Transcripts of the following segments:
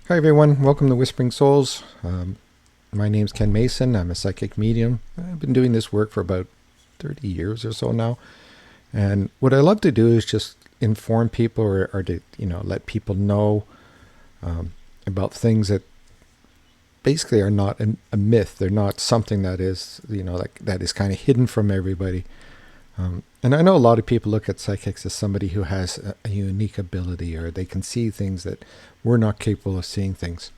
Hi everyone, welcome to Whispering Souls. My name's Ken Mason. I'm a psychic medium. I've been doing this work for about 30 years or so now. And what I love to do is just inform people or to, let people know about things that basically are not a myth. They're not something that is, that is kind of hidden from everybody. And I know a lot of people look at psychics as somebody who has a unique ability, or they can see things that we're not capable of seeing things.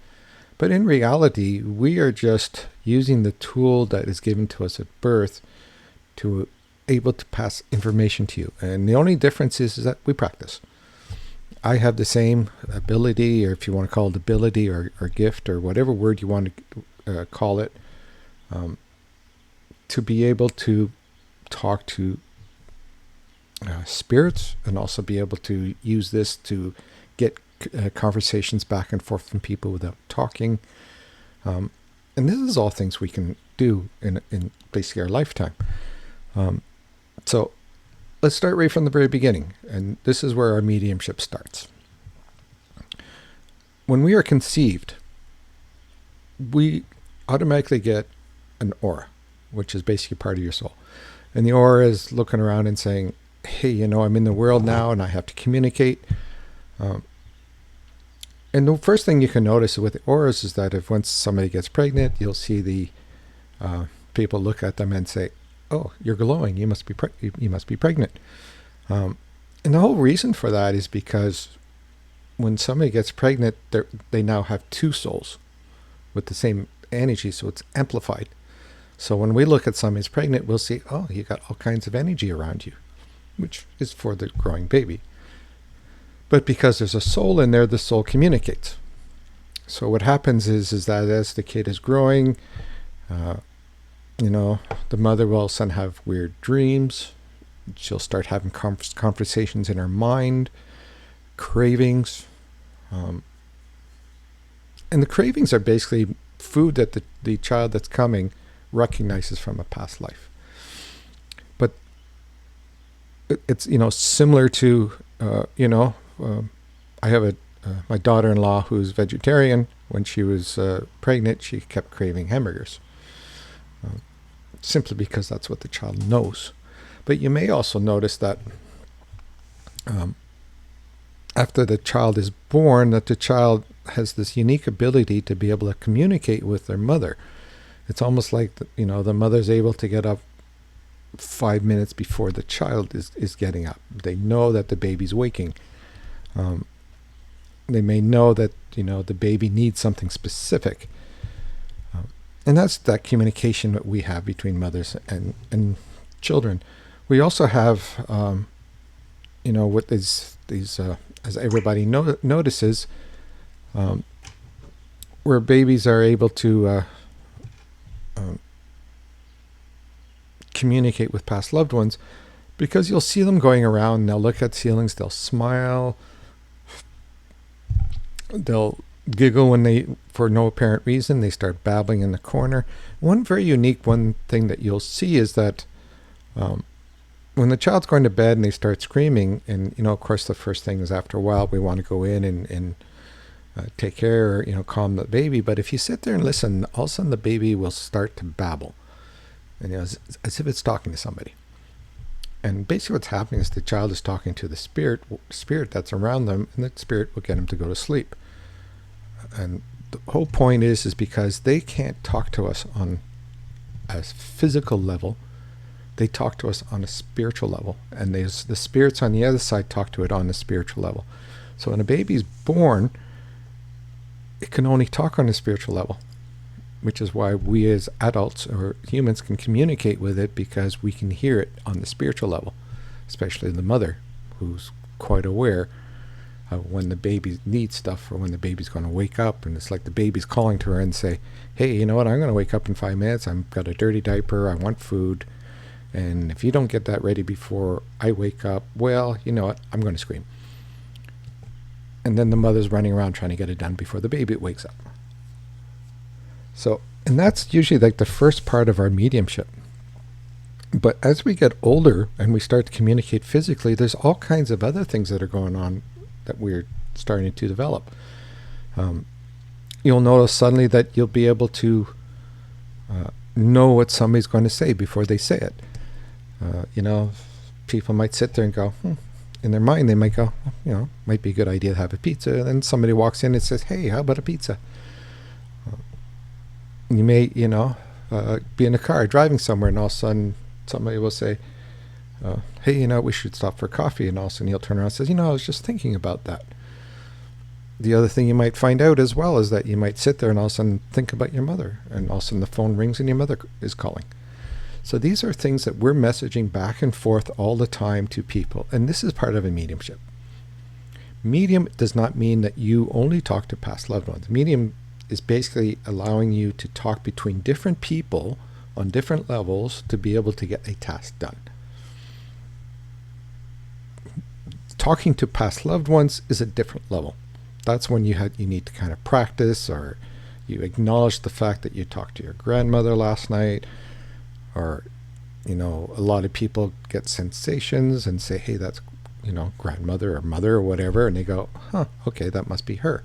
But in reality, we are just using the tool that is given to us at birth to able to pass information to you. And the only difference is that we practice. I have the same ability, or if you want to call it ability or gift or whatever word you want to call it, to be able to talk to spirits, and also be able to use this to get conversations back and forth from people without talking. And this is all things we can do in basically our lifetime. So let's start right from the very beginning. And this is where our mediumship starts. When we are conceived, we automatically get an aura, which is basically part of your soul. And the aura is looking around and saying, hey, I'm in the world now and I have to communicate. And the first thing you can notice with the auras is that if once somebody gets pregnant, you'll see the people look at them and say, oh, you're glowing. You must be pregnant. And the whole reason for that is because when somebody gets pregnant, they now have two souls with the same energy, so it's amplified. So when we look at somebody's pregnant, we'll see, oh, you got all kinds of energy around you, which is for the growing baby. But because there's a soul in there, the soul communicates. So what happens is that as the kid is growing, the mother will all of a sudden have weird dreams. She'll start having conversations in her mind, cravings. And the cravings are basically food that the child that's coming recognizes from a past life. But it's, similar to, I have my daughter-in-law who's vegetarian. When she was pregnant, she kept craving hamburgers, simply because that's what the child knows. But you may also notice that after the child is born, that the child has this unique ability to be able to communicate with their mother. It's almost like, the mother's able to get up 5 minutes before the child is getting up. They know that the baby's waking. They may know that, the baby needs something specific. And that's that communication that we have between mothers and children. We also have, what these as everybody notices, where babies are able to communicate with past loved ones, because you'll see them going around and they'll look at ceilings, they'll smile, they'll giggle for no apparent reason, they start babbling in the corner. One very unique thing that you'll see is that when the child's going to bed and they start screaming, and of course the first thing is after a while we want to go in and take care, or calm the baby. But if you sit there and listen, all of a sudden the baby will start to babble, and as if it's talking to somebody. And basically what's happening is the child is talking to the spirit that's around them, and the spirit will get them to go to sleep. And the whole point is because they can't talk to us on a physical level. They talk to us on a spiritual level, and the spirits on the other side talk to it on a spiritual level. So when a baby's born, it can only talk on a spiritual level, which is why we as adults or humans can communicate with it, because we can hear it on the spiritual level, especially the mother, who's quite aware of when the baby needs stuff, or when the baby's going to wake up. And it's like the baby's calling to her and say, hey, you know what, I'm going to wake up in 5 minutes. I've got a dirty diaper. I want food. And if you don't get that ready before I wake up, well, you know what, I'm going to scream. And then the mother's running around trying to get it done before the baby wakes up. So, and that's usually like the first part of our mediumship. But as we get older and we start to communicate physically, there's all kinds of other things that are going on that we're starting to develop. you'll notice suddenly that you'll be able to know what somebody's going to say before they say it. People might sit there and go, in their mind, they might go, might be a good idea to have a pizza. And then somebody walks in and says, hey, how about a pizza? You may, be in a car driving somewhere, and all of a sudden somebody will say, hey, we should stop for coffee. And all of a sudden he'll turn around and says, I was just thinking about that. The other thing you might find out as well is that you might sit there and all of a sudden think about your mother, and all of a sudden the phone rings and your mother is calling. So these are things that we're messaging back and forth all the time to people, and this is part of a mediumship. Medium does not mean that you only talk to past loved ones. Medium is basically allowing you to talk between different people on different levels to be able to get a task done. Talking to past loved ones is a different level. That's when you need to kind of practice, or you acknowledge the fact that you talked to your grandmother last night, or a lot of people get sensations and say, hey, that's grandmother or mother or whatever, and they go, okay, that must be her.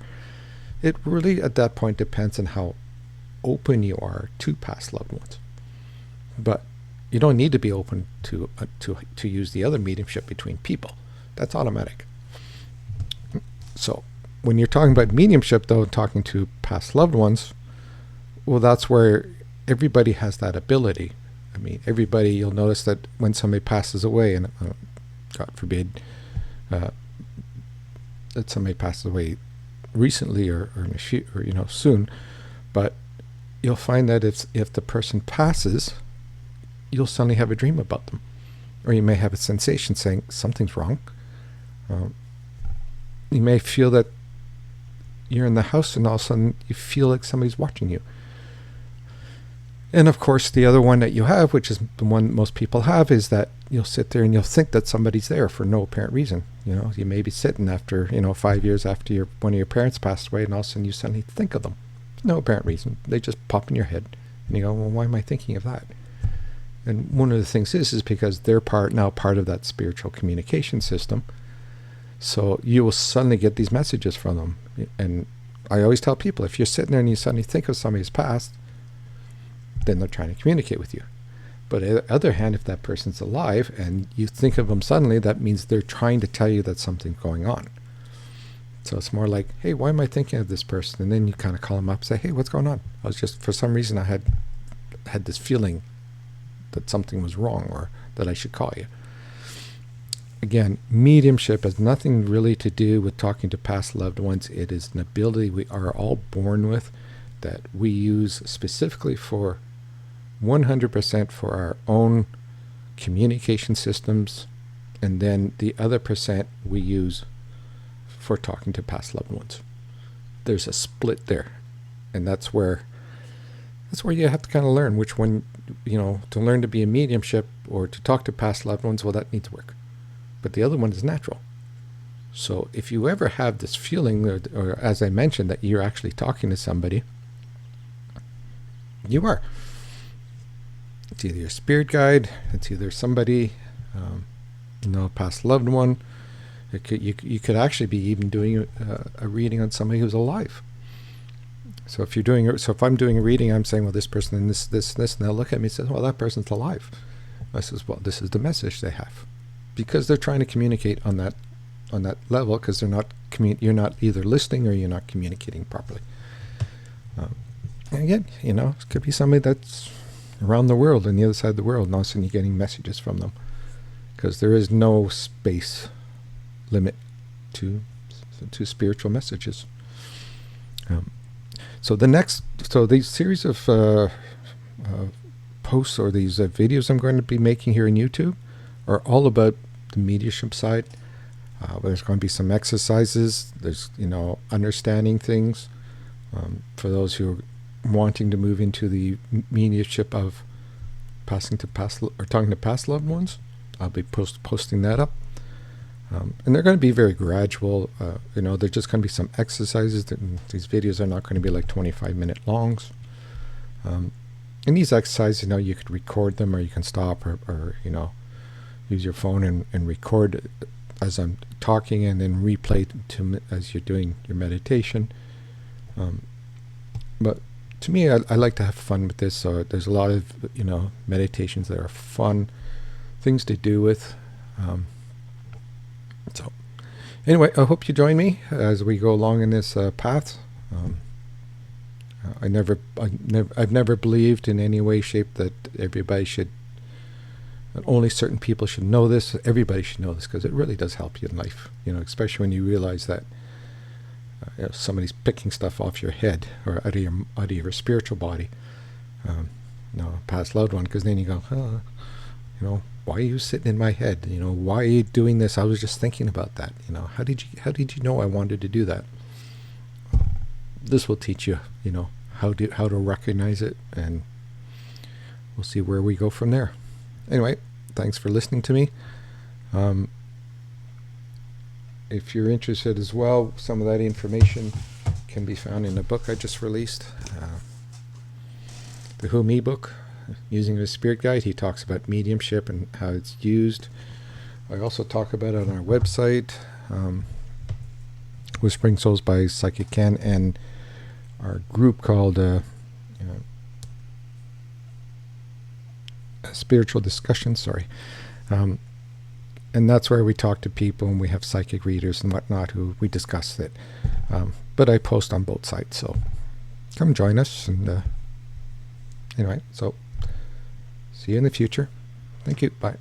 It really at that point depends on how open you are to past loved ones, but you don't need to be open to use the other mediumship between people. That's automatic. So when you're talking about mediumship, though, talking to past loved ones, well, that's where everybody has that ability. I mean, everybody, you'll notice that when somebody passes away, and God forbid that somebody passes away recently or in a few, or soon, but you'll find that if the person passes, you'll suddenly have a dream about them, or you may have a sensation saying something's wrong. You may feel that you're in the house and all of a sudden you feel like somebody's watching you. And of course, the other one that you have, which is the one most people have, is that you'll sit there and you'll think that somebody's there for no apparent reason. You may be sitting after, 5 years after one of your parents passed away, and all of a sudden you suddenly think of them. No apparent reason. They just pop in your head. And you go, well, why am I thinking of that? And one of the things is because they're now part of that spiritual communication system. So you will suddenly get these messages from them. And I always tell people, if you're sitting there and you suddenly think of somebody's past, then they're trying to communicate with you. But on the other hand, if that person's alive and you think of them suddenly, that means they're trying to tell you that something's going on. So it's more like, hey, why am I thinking of this person? And then you kind of call them up and say, hey, what's going on? I was just, for some reason, I had this feeling that something was wrong, or that I should call you. Again, mediumship has nothing really to do with talking to past loved ones. It is an ability we are all born with that we use specifically for 100% for our own communication systems, and then the other percent we use for talking to past loved ones. There's a split there, and that's where you have to kind of learn which one, to learn to be a mediumship or to talk to past loved ones. Well, that needs work, but the other one is natural. So if you ever have this feeling, or as I mentioned, that you're actually talking to somebody, you are. It's either your spirit guide, it's either somebody, past loved one. You could actually be even doing a reading on somebody who's alive. So if I'm doing a reading, I'm saying, well, this person and this, and they'll look at me and say, well, that person's alive. I says, well, this is the message they have, because they're trying to communicate on that level, because you're not either listening or you're not communicating properly. And again, it could be somebody that's around the world, on the other side of the world, and all of a sudden you're getting messages from them, because there is no space limit to spiritual messages. So these series of posts, or these videos I'm going to be making here on YouTube, are all about the mediumship side. There's going to be some exercises. There's understanding things for those who are wanting to move into the mediumship of talking to past loved ones. I'll be posting that up. And they're going to be very gradual. There's just going to be some exercises. These videos are not going to be like 25-minute longs. And these exercises, you could record them, or you can stop, or use your phone and record as I'm talking, and then replay as you're doing your meditation. But to me, I like to have fun with this. So there's a lot of meditations that are fun things to do with. So anyway, I hope you join me as we go along in this path. I've never believed in any way, shape that only certain people should know this. Everybody should know this because it really does help you in life. Especially when you realize that somebody's picking stuff off your head or out of your spiritual body. Past loved one, because then you go, why are you sitting in my head? Why are you doing this? I was just thinking about that. How did you know I wanted to do that? This will teach you, how to recognize it, and we'll see where we go from there. Anyway, thanks for listening to me. If you're interested as well, some of that information can be found in a book I just released, the Who Me book, Using the Spirit Guide. He talks about mediumship and how it's used. I also talk about it on our website, Whispering Souls by Psychic Ken, and our group called Spiritual Discussion. And that's where we talk to people, and we have psychic readers and whatnot who we discuss it. But I post on both sites, so come join us. And anyway, so see you in the future. Thank you. Bye.